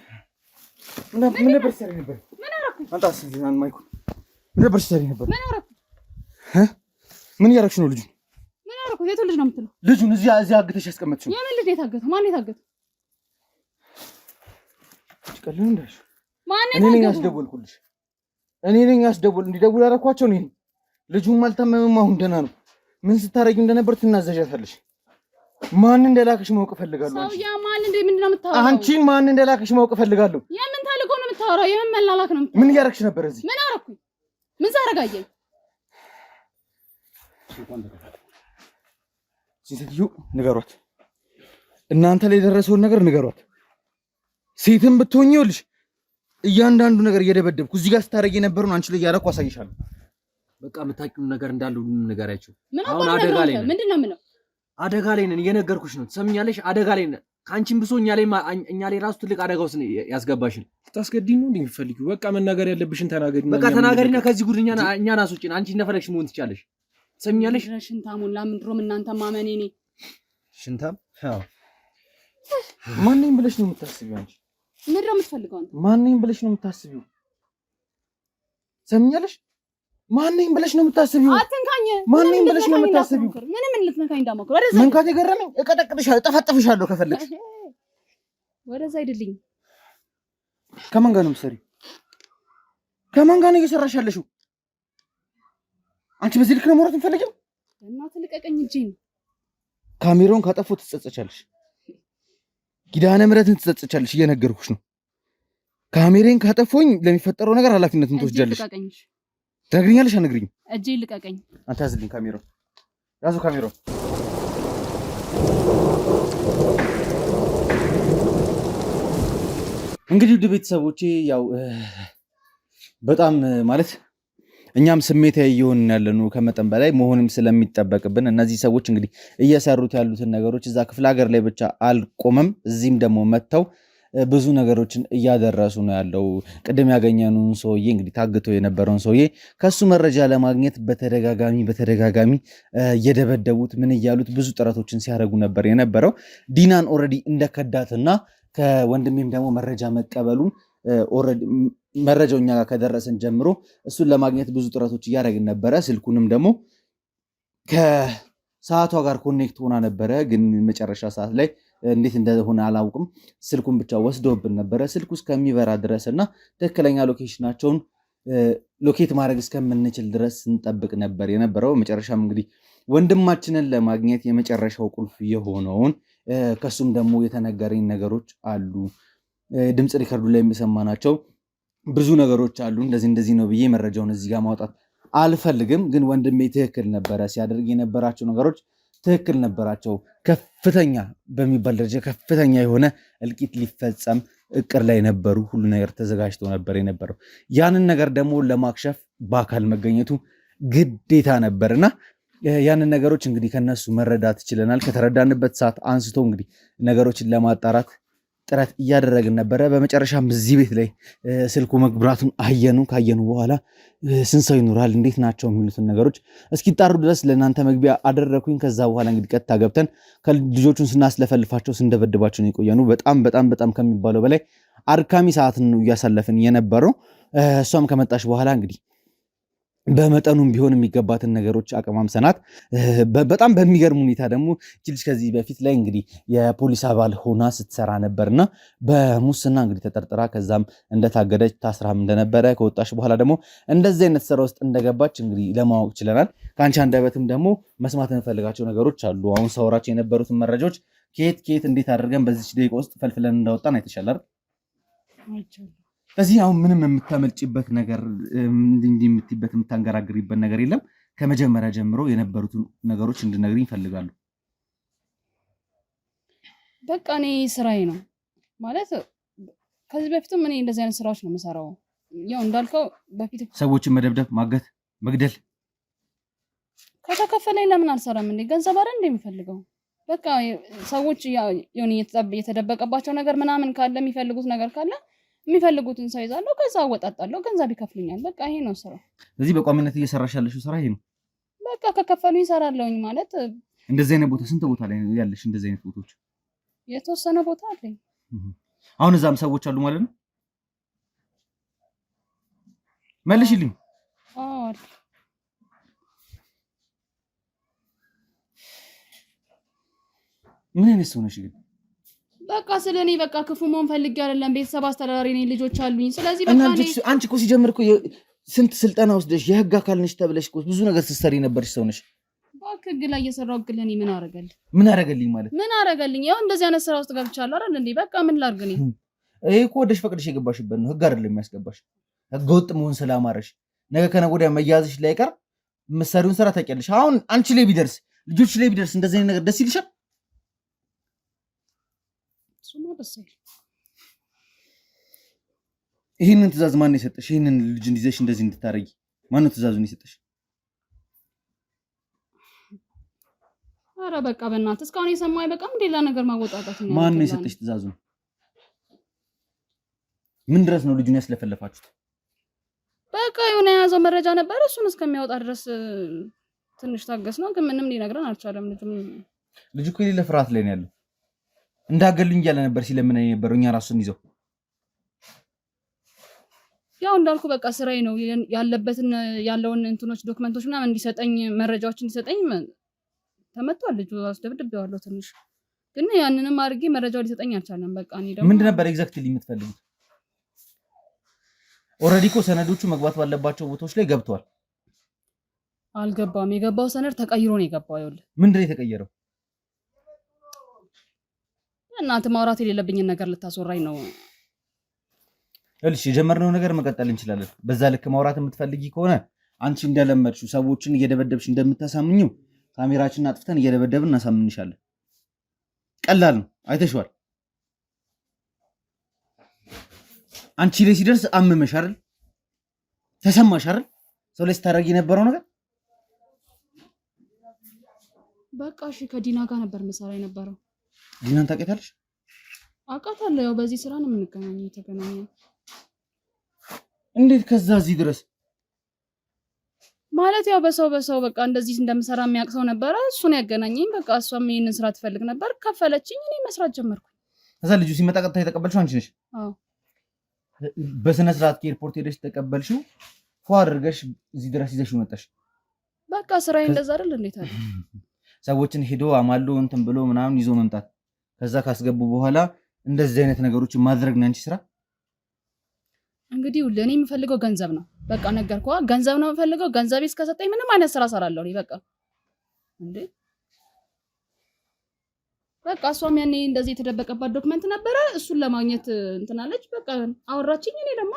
ምን ነበር ስትሰሪ ነበር? ምን አደረኩኝ? አንታስ ዚናን ማይኩ ምን ነበር ስትሰሪ ነበር? ምን አደረኩ? ምን እያደረግሽ ነው? ልጁን ምን አደረኩ? የቱ ልጅ ነው የምትለው? ልጁን እዚህ አግተሽ ያስቀመጥሽው? የምን ልጅ የታገተው? ማን የታገተው? ቀልሉ እንዳልሽ ማን እኔ ነኝ ያስደወልኩልሽ። እኔ ነኝ እንዲደውል ያደረኳቸው እኔ ነኝ። ልጁም አልታመመም፣ አሁን ደህና ነው። ምን ስታረጊው እንደነበር ትናዘዣታለሽ። ማን እንደላክሽ ማወቅ እፈልጋለሁ። ሰውዬ ማን ምንድን ነው የምታወራው? አንቺን ማን እንደላክሽ ማወቅ እፈልጋለሁ። የምን ታልቆ ነው የምታወራው? የምን መላላክ ነው የምታወራው? ምን እያደረግሽ ነበር እዚህ? ምን አደረኩኝ? ምን ሳረጋየኝ? ሴትዮ ንገሯት፣ እናንተ ላይ የደረሰውን ነገር ንገሯት። ሴትም ብትሆኚ ይኸውልሽ እያንዳንዱ ነገር እየደበደብኩ እዚህ ጋር ስታደርጊ የነበረውን አንቺ ላይ እያደረኩ አሳይሻለሁ። በቃ የምታውቂው ነገር እንዳለ ሁሉንም ንገሪያቸው። አሁን አደጋ ላይ ነን። ምንድን ነው የምለው? አደጋ ላይ ነን፣ እየነገርኩሽ ነው። ትሰምኛለሽ? አደጋ ላይ ነን። ከአንቺም ብሶ እኛ ላይ ራሱ ትልቅ አደጋ ውስጥ ያስገባሽን። ታስገድኝ ነው እንደምትፈልጊው? በቃ መናገር ያለብሽን ተናገሪ። በቃ ተናገሪና ከዚህ ጉድ እኛን አስወጪን። አንቺ እንደፈለግሽ መሆን ትቻለሽ። ትሰምኛለሽ? ሽንታሙን ለምንድሮም እናንተ ማመኔ እኔ ሽንታም? አዎ ማንንም ብለሽ ነው የምታስቢው አንቺ? ምንድን ነው የምትፈልገው አንተ? ማንንም ብለሽ ነው የምታስቢው? ትሰምኛለሽ? ማንንም ብለሽ ነው የምታስቢው? አትንካኝ። ማንንም ብለሽ ነው የምታስቢው? ምንም ልትነካኝ እንዳትሞክር። ወደዛ መንካት የገረመኝ እቀጠቅጥሻለሁ፣ ጠፈጥፍሻለሁ ከፈለግሽ። ወደዛ አይደልኝ። ከማን ጋር ነው የምትሰሪው? ከማን ጋር ነው እየሰራሽ ያለሽው? አንቺ በዚህ ልክ ነው መውራት የምትፈልጊው? እናትህ ልቀቀኝ እጄን። ካሜራውን ካጠፎ ትጸጸቻለሽ። ኪዳነ ምሕረትን ትጸጸቻለሽ። እየነገርኩሽ ነው። ካሜራን ካጠፎኝ ለሚፈጠረው ነገር ኃላፊነትን ትወስጃለሽ። ትነግሪኛለሽ? አትነግሪኝም? እጄን ልቀቀኝ። አንተ ያዝልኝ ካሜራውን። ያዙ ካሜራውን። እንግዲህ ውድ ቤተሰቦቼ ያው በጣም ማለት እኛም ስሜታዊ እየሆንን ያለነው ከመጠን በላይ መሆንም ስለሚጠበቅብን እነዚህ ሰዎች እንግዲህ እየሰሩት ያሉትን ነገሮች እዛ ክፍለ ሀገር ላይ ብቻ አልቆመም፣ እዚህም ደግሞ መጥተው ብዙ ነገሮችን እያደረሱ ነው ያለው። ቅድም ያገኘነውን ሰውዬ እንግዲህ ታግቶ የነበረውን ሰውዬ ከሱ መረጃ ለማግኘት በተደጋጋሚ እየደበደቡት ምን እያሉት ብዙ ጥረቶችን ሲያደርጉ ነበር የነበረው። ዲናን ኦልሬዲ እንደከዳትና ከወንድሜም ደግሞ መረጃ መቀበሉን መረጃው እኛ ጋር ከደረሰን ጀምሮ እሱን ለማግኘት ብዙ ጥረቶች እያደረግን ነበረ። ስልኩንም ደግሞ ከሰዓቷ ጋር ኮኔክት ሆና ነበረ፣ ግን መጨረሻ ሰዓት ላይ እንዴት እንደሆነ አላውቅም። ስልኩን ብቻ ወስደውብን ነበረ። ስልኩ እስከሚበራ ድረስ እና ትክክለኛ ሎኬሽናቸውን ሎኬት ማድረግ እስከምንችል ድረስ ስንጠብቅ ነበር የነበረው። መጨረሻም እንግዲህ ወንድማችንን ለማግኘት የመጨረሻው ቁልፍ የሆነውን ከሱም ደግሞ የተነገረኝ ነገሮች አሉ። ድምፅ ሪከርዱ ላይ የሚሰማናቸው ብዙ ነገሮች አሉ። እንደዚህ ነው ብዬ መረጃውን እዚህ ጋር ማውጣት አልፈልግም። ግን ወንድሜ ትክክል ነበረ። ሲያደርግ የነበራቸው ነገሮች ትክክል ነበራቸው። ከፍተኛ በሚባል ደረጃ ከፍተኛ የሆነ እልቂት ሊፈጸም እቅድ ላይ ነበሩ። ሁሉ ነገር ተዘጋጅቶ ነበር የነበረው። ያንን ነገር ደግሞ ለማክሸፍ በአካል መገኘቱ ግዴታ ነበርና ያንን ነገሮች እንግዲህ ከነሱ መረዳት ችለናል። ከተረዳንበት ሰዓት አንስቶ እንግዲህ ነገሮችን ለማጣራት ጥረት እያደረግን ነበረ። በመጨረሻም እዚህ ቤት ላይ ስልኩ መግባቱን ካየኑ በኋላ ስንት ሰው ይኖራል፣ እንዴት ናቸው የሚሉትን ነገሮች እስኪጣሩ ድረስ ለእናንተ መግቢያ አደረኩኝ። ከዛ በኋላ እንግዲህ ቀጥታ ገብተን ከልጆቹን ስናስለፈልፋቸው ስንደበድባቸው ነው የቆየኑ። በጣም ከሚባለው በላይ አድካሚ ሰዓትን ነው እያሳለፍን የነበረው። እሷም ከመጣች በኋላ እንግዲህ በመጠኑም ቢሆን የሚገባትን ነገሮች አቀማምሰናት በጣም በሚገርም ሁኔታ ደግሞ ልጅ ከዚህ በፊት ላይ እንግዲህ የፖሊስ አባል ሆና ስትሰራ ነበርና በሙስና እንግዲህ ተጠርጥራ ከዛም እንደታገደች ታስራም እንደነበረ ከወጣች በኋላ ደግሞ እንደዚህ አይነት ስራ ውስጥ እንደገባች እንግዲህ ለማወቅ ችለናል። ከአንቺ አንደበትም ደግሞ መስማት እንፈልጋቸው ነገሮች አሉ። አሁን ሰውራቸው የነበሩትን መረጃዎች ከየት እንዴት አድርገን በዚች ደቂቃ ውስጥ ፈልፍለን እንዳወጣን አይተሻል አይደል? ከዚህ አሁን ምንም የምታመልጭበት ነገር እንዲህ የምትይበት የምታንገራግሪበት ነገር የለም። ከመጀመሪያ ጀምሮ የነበሩትን ነገሮች እንድነግሪኝ ይፈልጋሉ። በቃ እኔ ስራዬ ነው ማለት ከዚህ በፊትም እኔ እንደዚህ አይነት ስራዎች ነው የምሰራው። ያው እንዳልከው በፊት ሰዎችን መደብደብ፣ ማገት፣ መግደል ከተከፈለኝ ለምን አልሰራም እንዴ? ገንዘብ አይደል እንደሚፈልገው በቃ ሰዎች የሆነ የተደበቀባቸው ነገር ምናምን ካለ የሚፈልጉት ነገር ካለ የሚፈልጉትን ሰው ይዛለሁ፣ ከዛ አወጣጣለሁ፣ ገንዘብ ይከፍሉኛል። በቃ ይሄ ነው ስራው። ስለዚህ በቋሚነት እየሰራሽ ያለሽው ስራ ይሄ ነው። በቃ ከከፈሉኝ እሰራለሁኝ ማለት። እንደዚህ አይነት ቦታ ስንት ቦታ ላይ ያለሽ? እንደዚህ አይነት ቦታዎች የተወሰነ ቦታ አለኝ። አሁን እዛም ሰዎች አሉ ማለት ነው? መልሽልኝ። አዎ ምን አይነት ሰው ነሽ ግን? በቃ ስለኔ በቃ ክፉ መሆን ፈልጌ አይደለም። ቤተሰብ አስተዳዳሪ ነኝ፣ ልጆች አሉኝ። ስለዚህ በቃ አንቺ እኮ ሲጀምር እኮ ስንት ስልጠና ወስደሽ የህግ አካል ነሽ ተብለሽ እኮ ብዙ ነገር ስትሰሪ ነበርሽ ሰው ነሽ። እባክህ ህግ ላይ እየሰራሁ ግን ለኔ ምን አደረገልኝ? ምን አደረገልኝ ማለት ምን አደረገልኝ? ያው እንደዚህ አይነት ስራ ውስጥ ገብቻለሁ አይደል እንዴ? በቃ ምን ላድርግ እኔ? ይሄ እኮ ወደሽ ፈቅደሽ የገባሽበት ነው። ህግ አይደለም የሚያስገባሽ። ህገ ወጥ መሆን ስላማረሽ ነገ ከነገ ወዲያ መያዝሽ ላይ ቀር የምትሰሪውን ስራ ታውቂያለሽ። አሁን አንቺ ላይ ቢደርስ ልጆች ላይ ቢደርስ እንደዚህ አይነት ነገር ደስ ይልሻል? ይህንን ትእዛዝ ማን የሰጠሽ? ይህንን ልጅ እንዲዘሽ እንደዚህ እንድታረጊ ማነው ትእዛዙን የሰጠሽ? ኧረ በቃ በእናትህ እስካሁን የሰማው አይበቃም? ሌላ ነገር ማወጣጣት ነው። ማን ነው የሰጠሽ ትእዛዙን? ምን ድረስ ነው ልጁን ያስለፈለፋችሁት? በቃ የሆነ የያዘው መረጃ ነበር፣ እሱን እስከሚያወጣ ድረስ ትንሽ ታገስ ነው። ግን ምንም ሊነግረን አልቻለም። ልጁ እኮ የሌለ ፍርሃት ላይ ነው ያለው። እንዳገልኝ እያለ ነበር ሲለምነኝ የነበረው እኛ ራሱን ይዘው። ያው እንዳልኩ በቃ ስራዬ ነው ያለውን እንትኖች ዶክመንቶች ምናምን እንዲሰጠኝ መረጃዎች እንዲሰጠኝ ተመቷል። ልጁ አስደብድቤዋለሁ ትንሽ ግን ያንንም አድርጌ መረጃው ሊሰጠኝ አልቻለም። በቃ እኔ ደግሞ ምንድን ነበር ኤግዛክትሊ የምትፈልጉት? ኦልሬዲ እኮ ሰነዶቹ መግባት ባለባቸው ቦታዎች ላይ ገብተዋል። አልገባም። የገባው ሰነድ ተቀይሮ ነው የገባው። ይኸውልህ ምንድን ነው የተቀየረው? እናንተ ማውራት የሌለብኝን ነገር ልታስወራኝ ነው። እልሽ የጀመርነው ነገር መቀጠል እንችላለን። በዛ ልክ ማውራት የምትፈልጊ ከሆነ አንቺ እንደለመድሽው ሰዎችን እየደበደብሽ እንደምታሳምኝው ካሜራችንን አጥፍተን እየደበደብን እናሳምንሻለን። ቀላል ነው፣ አይተሽዋል። አንቺ ላይ ሲደርስ አመመሽ አይደል? ተሰማሽ አይደል? ሰው ላይ ስታደርጊ የነበረው ነገር በቃ እሺ። ከዲና ጋር ነበር መሰራ የነበረው። ዲናን ታውቂያታለሽ? አውቃታለሁ። ያው በዚህ ስራ ነው የምንገናኘው። የተገናኘው እንዴት ከዛ እዚህ ድረስ ማለት ያው በሰው በቃ እንደዚህ እንደምሰራ የሚያውቅ ሰው ነበረ። እሱን ያገናኘኝ። በቃ እሷም ይሄንን ስራ ትፈልግ ነበር፣ ከፈለችኝ፣ እኔ መስራት ጀመርኩ። ከዛ ልጁ ሲመጣ ቀጥታ የተቀበልሽው አንቺ ነሽ? አዎ። በስነ ስርዓት ከኤርፖርት ሄደሽ ተቀበልሽው፣ ፏ አድርገሽ እዚህ ድረስ ይዘሽው መጣሽ። በቃ ስራዬ እንደዛ አይደል? እንዴት አለ ሰዎችን ሄዶ አማሎ እንትን ብሎ ምናምን ይዞ መምጣት። ከዛ ካስገቡ በኋላ እንደዚህ አይነት ነገሮችን ማድረግ ነው አንቺ ስራ። እንግዲህ ለኔ የምፈልገው ገንዘብ ነው። በቃ ነገርኩህ፣ ገንዘብ ነው የምፈልገው። ገንዘብ እስከሰጠኝ ምንም አይነት ስራ እሰራለሁ እኔ በቃ እንዴ። በቃ እሷም ያኔ እንደዚህ የተደበቀባት ዶክመንት ነበረ፣ እሱን ለማግኘት እንትናለች። በቃ አወራችኝ፣ እኔ ደግሞ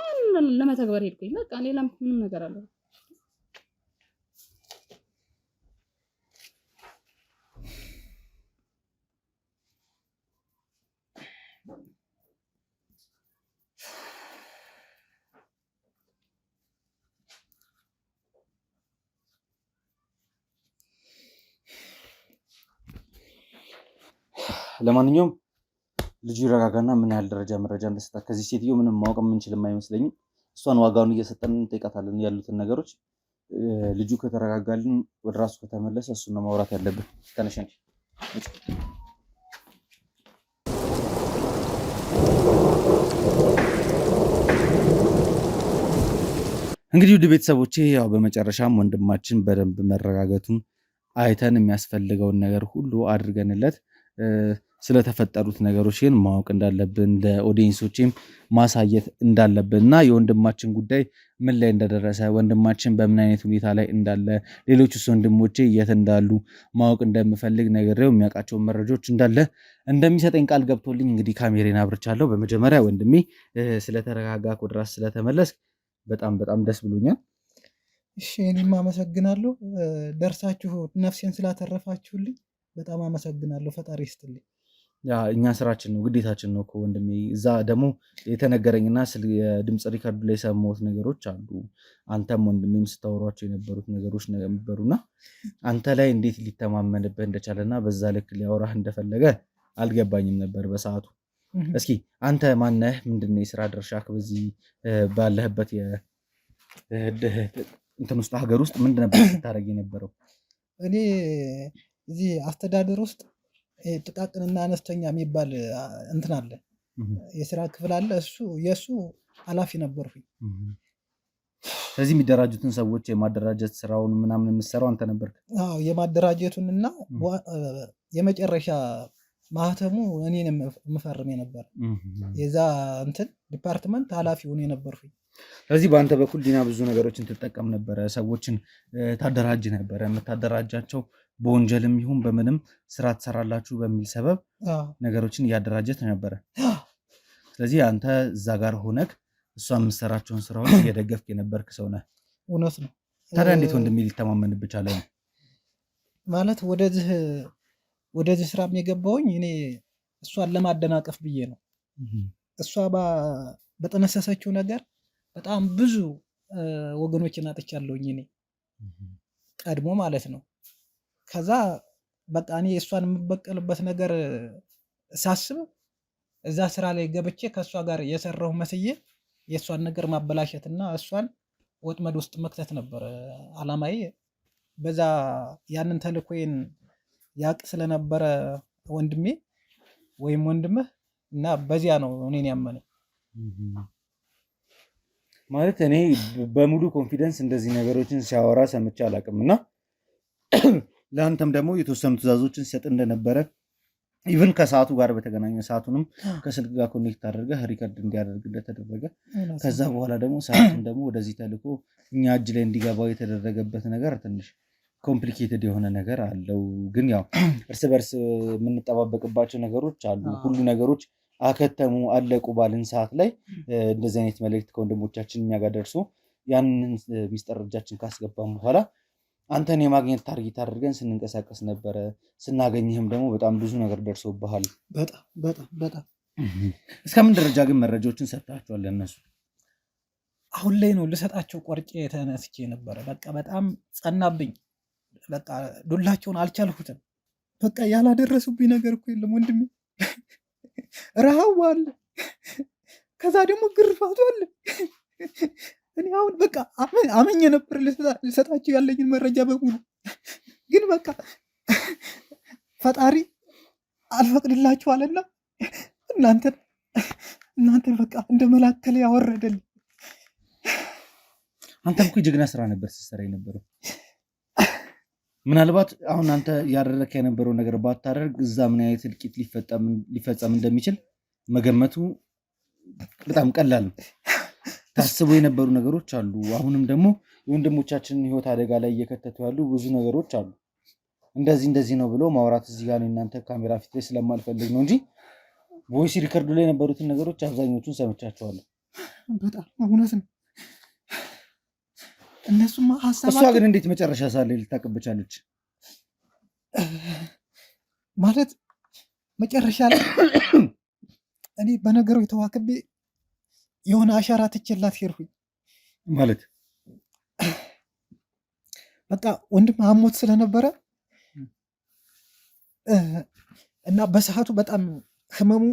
ለመተግበር ሄድኩኝ። በቃ ሌላ ምንም ነገር አለ? ለማንኛውም ልጁ ይረጋጋና ምን ያህል ደረጃ መረጃ እንደሰጣት ከዚህ ሴትዮ ምንም ማወቅ የምንችልም አይመስለኝም። እሷን ዋጋውን እየሰጠን እንጠይቃታለን ያሉትን ነገሮች። ልጁ ከተረጋጋልን ወደ ራሱ ከተመለሰ እሱን ነው ማውራት ያለብን። ተነሽ። እንግዲህ ውድ ቤተሰቦቼ ያው በመጨረሻም ወንድማችን በደንብ መረጋጋቱን አይተን የሚያስፈልገውን ነገር ሁሉ አድርገንለት ስለተፈጠሩት ነገሮች ግን ማወቅ እንዳለብን ለኦዲየንሶችም ማሳየት እንዳለብን እና የወንድማችን ጉዳይ ምን ላይ እንደደረሰ ወንድማችን በምን አይነት ሁኔታ ላይ እንዳለ ሌሎችስ ወንድሞቼ የት እንዳሉ ማወቅ እንደምፈልግ ነግሬው የሚያውቃቸውን መረጃዎች እንዳለ እንደሚሰጠኝ ቃል ገብቶልኝ እንግዲህ ካሜሬን አብርቻለሁ። በመጀመሪያ ወንድሜ ስለተረጋጋ ወደ ራስ ስለተመለስ በጣም በጣም ደስ ብሎኛል። እሺ እኔም አመሰግናለሁ። ደርሳችሁ ነፍሴን ስላተረፋችሁልኝ በጣም አመሰግናለሁ። ፈጣሪ ይስጥልኝ። ያ እኛ ስራችን ነው ግዴታችን ነው እኮ ወንድሜ። እዛ ደግሞ የተነገረኝና የድምፅ ሪከርድ ላይ የሰማሁት ነገሮች አሉ። አንተም ወንድሜም ስታወሯቸው የነበሩት ነገሮች ነበሩና አንተ ላይ እንዴት ሊተማመንብህ እንደቻለና በዛ ልክ ሊያወራህ እንደፈለገ አልገባኝም ነበር በሰዓቱ። እስኪ አንተ ማነህ? ምንድን ነው የስራ ድርሻህ በዚህ ባለህበት እንትን ውስጥ ሀገር ውስጥ ምንድን ነበር ስታደርግ የነበረው? እኔ እዚህ አስተዳደር ውስጥ ጥቃቅንና አነስተኛ የሚባል እንትን አለ፣ የስራ ክፍል አለ። የእሱ ኃላፊ ነበርኩኝ። ስለዚህ የሚደራጁትን ሰዎች የማደራጀት ስራውን ምናምን የምትሰራው አንተ ነበርክ? አዎ፣ የማደራጀቱንና የመጨረሻ ማህተሙ እኔን የምፈርም ነበር። የዛ እንትን ዲፓርትመንት ኃላፊ ሆኜ ነበርኩኝ። ስለዚህ በአንተ በኩል ዲና ብዙ ነገሮችን ትጠቀም ነበረ፣ ሰዎችን ታደራጅ ነበረ። የምታደራጃቸው በወንጀልም ይሁን በምንም ስራ ትሰራላችሁ በሚል ሰበብ ነገሮችን እያደራጀት ነበረ። ስለዚህ አንተ እዛ ጋር ሆነክ እሷ የምትሰራቸውን ስራዎች እየደገፍክ የነበርክ ሰው ነህ። እውነት ነው። ታዲያ እንዴት ወንድሜ ሊተማመንብህ ቻለ? ማለት ወደዚህ ስራ የገባውኝ እኔ እሷን ለማደናቀፍ ብዬ ነው። እሷ በጠነሰሰችው ነገር በጣም ብዙ ወገኖችን አጥቻለሁኝ እኔ ቀድሞ ማለት ነው። ከዛ በቃ እኔ እሷን የምበቀልበት ነገር ሳስብ እዛ ስራ ላይ ገብቼ ከእሷ ጋር የሰራሁ መስዬ የእሷን ነገር ማበላሸትና እሷን ወጥመድ ውስጥ መክተት ነበር አላማዬ። በዛ ያንን ተልኮዬን ያቅ ስለነበረ ወንድሜ ወይም ወንድምህ እና በዚያ ነው እኔን ያመነኝ። ማለት እኔ በሙሉ ኮንፊደንስ እንደዚህ ነገሮችን ሲያወራ ሰምቼ አላውቅም እና ለአንተም ደግሞ የተወሰኑ ትዕዛዞችን ሲሰጥ እንደነበረ ኢቭን ከሰዓቱ ጋር በተገናኘ ሰዓቱንም ከስልክ ጋር ኮኔክት አድርገህ ሪከርድ እንዲያደርግ እንደተደረገ ከዛ በኋላ ደግሞ ሰዓቱን ደግሞ ወደዚህ ተልኮ እኛ እጅ ላይ እንዲገባው የተደረገበት ነገር ትንሽ ኮምፕሊኬትድ የሆነ ነገር አለው። ግን ያው እርስ በርስ የምንጠባበቅባቸው ነገሮች አሉ። ሁሉ ነገሮች አከተሙ አለቁ ባልን ሰዓት ላይ እንደዚህ አይነት መልእክት ከወንድሞቻችን እኛ ጋር ደርሶ ያንን ሚስጥር እጃችን ካስገባም በኋላ አንተን የማግኘት ታርጌት አድርገን ስንንቀሳቀስ ነበረ። ስናገኝህም ደግሞ በጣም ብዙ ነገር ደርሶብሃል። በጣም እስከምን ደረጃ ግን መረጃዎችን ሰጥታችኋል ለእነሱ? አሁን ላይ ነው ልሰጣቸው ቆርጬ የተነስቼ ነበረ። በቃ በጣም ጸናብኝ። በቃ ዱላቸውን አልቻልሁትም። በቃ ያላደረሱብኝ ነገር እኮ የለም ወንድሜ። ረሃቡ አለ፣ ከዛ ደግሞ ግርፋቱ አለ። እኔ አሁን በቃ አመኘ ነበር ልሰጣቸው ያለኝን መረጃ በሙሉ። ግን በቃ ፈጣሪ አልፈቅድላችኋልና እናንተን በቃ እንደ መላከል ያወረደልኝ። አንተም እኮ የጀግና ስራ ነበር ስትሰራ የነበረው። ምናልባት አሁን አንተ ያደረክ የነበረው ነገር ባታደርግ እዛ ምን አይነት እልቂት ሊፈጸም እንደሚችል መገመቱ በጣም ቀላል ነው። ታስቦ የነበሩ ነገሮች አሉ። አሁንም ደግሞ የወንድሞቻችንን ህይወት አደጋ ላይ እየከተቱ ያሉ ብዙ ነገሮች አሉ። እንደዚህ ነው ብሎ ማውራት እዚህ ጋር እናንተ ካሜራ ፊት ላይ ስለማልፈልግ ነው እንጂ ቮይስ ሪከርዱ ላይ የነበሩትን ነገሮች አብዛኞቹን ሰምቻቸዋለሁ። በጣም እውነት ነው። እነሱማ ሀሳባቸው እሷ ግን እንዴት መጨረሻ ሳለ ልታቀበቻለች ማለት መጨረሻ ላይ እኔ በነገሩ የተዋክቤ የሆነ አሻራ ትችላት ሄድኩኝ ማለት በቃ ወንድም አሞት ስለነበረ እና በሰዓቱ በጣም ህመሙ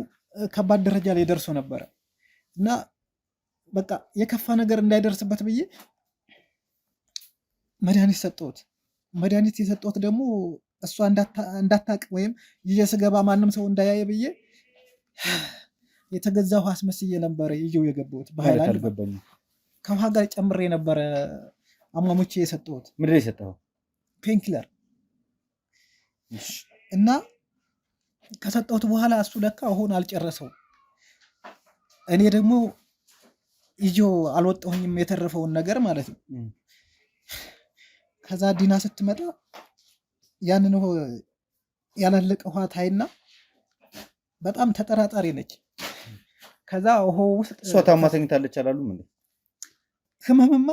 ከባድ ደረጃ ላይ ደርሶ ነበረ እና በቃ የከፋ ነገር እንዳይደርስበት ብዬ መድኃኒት ሰጠሁት። መድኃኒት የሰጠሁት ደግሞ እሷ እንዳታቅ ወይም ይዤ ስገባ ማንም ሰው እንዳያየ ብዬ የተገዛ ውሃ አስመስዬ ነበረ ይዤው የገባሁት። በሃይላንድ ከውሃ ጋር ጨምሬ ነበረ አሟሙቼ የሰጠሁት። ምንድን ነው የሰጠኸው? ፔንኪለር እና ከሰጠሁት በኋላ እሱ ለካ ውሃውን አልጨረሰው። እኔ ደግሞ ይዤው አልወጣሁኝም የተረፈውን ነገር ማለት ነው። ከዛ ዲና ስትመጣ ያንን ያላለቀ ውሃ ታይና በጣም ተጠራጣሪ ነች። ከዛ ውሃው ውስጥ እሷ ታማ ተኝታለች አላሉም እንዴ? ህመምማ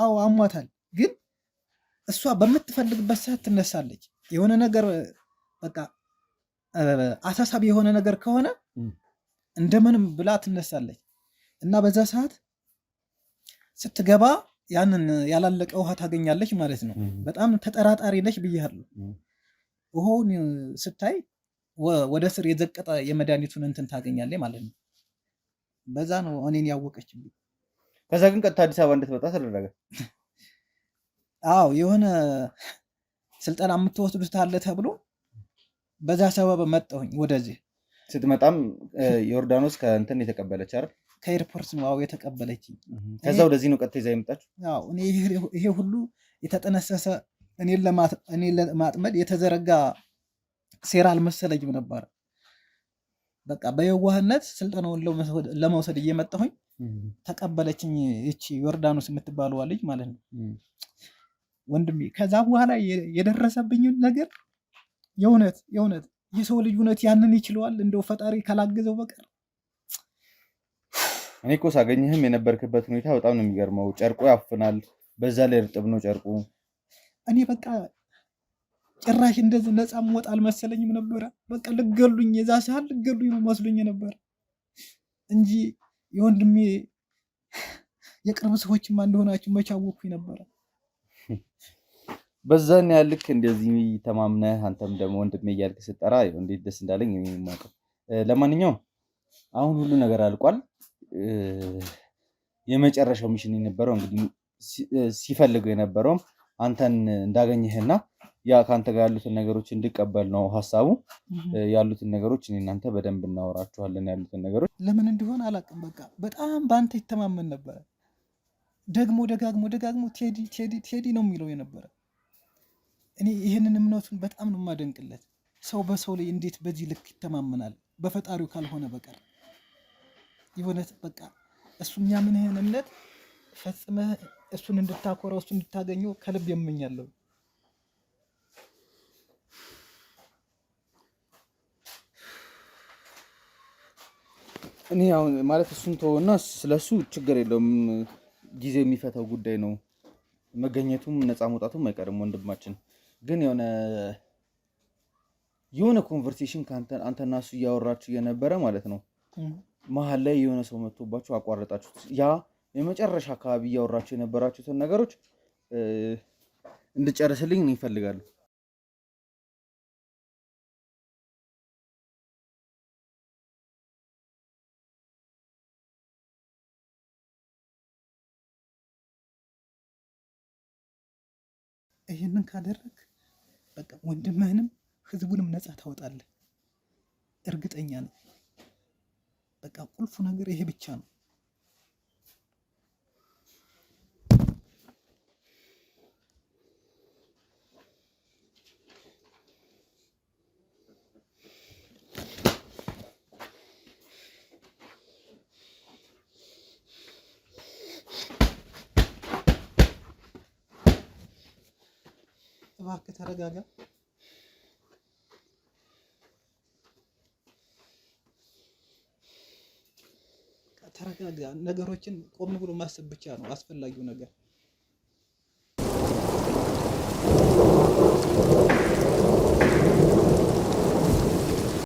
አዎ አሟታል፣ ግን እሷ በምትፈልግበት ሰዓት ትነሳለች። የሆነ ነገር በቃ አሳሳቢ የሆነ ነገር ከሆነ እንደምንም ብላ ትነሳለች እና በዛ ሰዓት ስትገባ ያንን ያላለቀ ውሃ ታገኛለች ማለት ነው። በጣም ተጠራጣሪ ነች ብያለሁ። ውሃውን ስታይ ወደ ስር የዘቀጠ የመድኃኒቱን እንትን ታገኛለች ማለት ነው። በዛ ነው እኔን ያወቀችብኝ። ከዛ ግን ቀጥታ አዲስ አበባ እንድትመጣ ተደረገ። አዎ የሆነ ስልጠና የምትወስዱት አለ ተብሎ በዛ ሰበብ መጣሁኝ ወደዚህ። ስትመጣም ዮርዳኖስ ከእንትን የተቀበለች አይደል? ከኤርፖርት ነው የተቀበለች። ከዛ ወደዚህ ነው ቀጥታ ይዛ የመጣችው። አዎ እኔ ይሄ ሁሉ የተጠነሰሰ እኔን ለማጥመድ የተዘረጋ ሴራ አልመሰለኝም ነበር። በቃ በየዋህነት ስልጠናውን ለመውሰድ እየመጣሁኝ ተቀበለችኝ። ይቺ ዮርዳኖስ የምትባለዋ ልጅ ማለት ነው ወንድሜ። ከዛ በኋላ የደረሰብኝን ነገር የእውነት የሰው ልጅ እውነት ያንን ይችለዋል እንደው ፈጣሪ ካላገዘው በቀር። እኔ እኮ ሳገኝህም የነበርክበት ሁኔታ በጣም ነው የሚገርመው። ጨርቁ ያፍናል፣ በዛ ላይ እርጥብ ነው ጨርቁ። እኔ በቃ ጭራሽ እንደዚህ ነፃ ምወጣ አልመሰለኝም ነበረ። በቃ ልገሉኝ፣ የዛ ሰዓት ልገሉኝ ነው መስሎኝ ነበር እንጂ የወንድሜ የቅርብ ሰዎችማ እንደሆናችሁ መቼ አወኩኝ ነበረ። በዛን ያልክ እንደዚህ ተማምነህ አንተም ደግሞ ወንድሜ እያልክ ስጠራ እንዴት ደስ እንዳለኝ እኔ የማውቀው። ለማንኛውም አሁን ሁሉ ነገር አልቋል። የመጨረሻው ሚሽን የነበረው እንግዲህ ሲፈልገው የነበረውም አንተን እንዳገኘህና ያ ከአንተ ጋር ያሉትን ነገሮች እንድቀበል ነው ሀሳቡ። ያሉትን ነገሮች እኔ እናንተ በደንብ እናወራችኋለን። ያሉትን ነገሮች ለምን እንደሆነ አላውቅም። በቃ በጣም በአንተ ይተማመን ነበረ። ደግሞ ደጋግሞ ቴዲ ነው የሚለው የነበረ። እኔ ይህንን እምነቱን በጣም ነው የማደንቅለት። ሰው በሰው ላይ እንዴት በዚህ ልክ ይተማመናል? በፈጣሪው ካልሆነ በቀር የሆነት በቃ እሱ የሚያምንህን እምነት ፈጽመህ እሱን እንድታኮረው እሱን እንድታገኘው ከልብ የምኛለሁ። እኔ አሁን ማለት እሱን ተወና ስለሱ ችግር የለውም፣ ጊዜው የሚፈታው ጉዳይ ነው። መገኘቱም ነፃ መውጣቱም አይቀርም። ወንድማችን ግን የሆነ ኮንቨርሴሽን አንተና እሱ እያወራችሁ እየነበረ ማለት ነው መሀል ላይ የሆነ ሰው መጥቶባችሁ አቋረጣችሁት። ያ የመጨረሻ አካባቢ እያወራችሁ የነበራችሁትን ነገሮች እንድጨርስልኝ እኔ እፈልጋለሁ። ይህንን ካደረግ በቃ ወንድምህንም ህዝቡንም ነፃ ታወጣለህ፣ እርግጠኛ ነኝ። በቃ ቁልፉ ነገር ይሄ ብቻ ነው። እባክህ ተረጋጋ። ተረጋጋ። ነገሮችን ቆም ብሎ ማሰብ ብቻ ነው አስፈላጊው ነገር።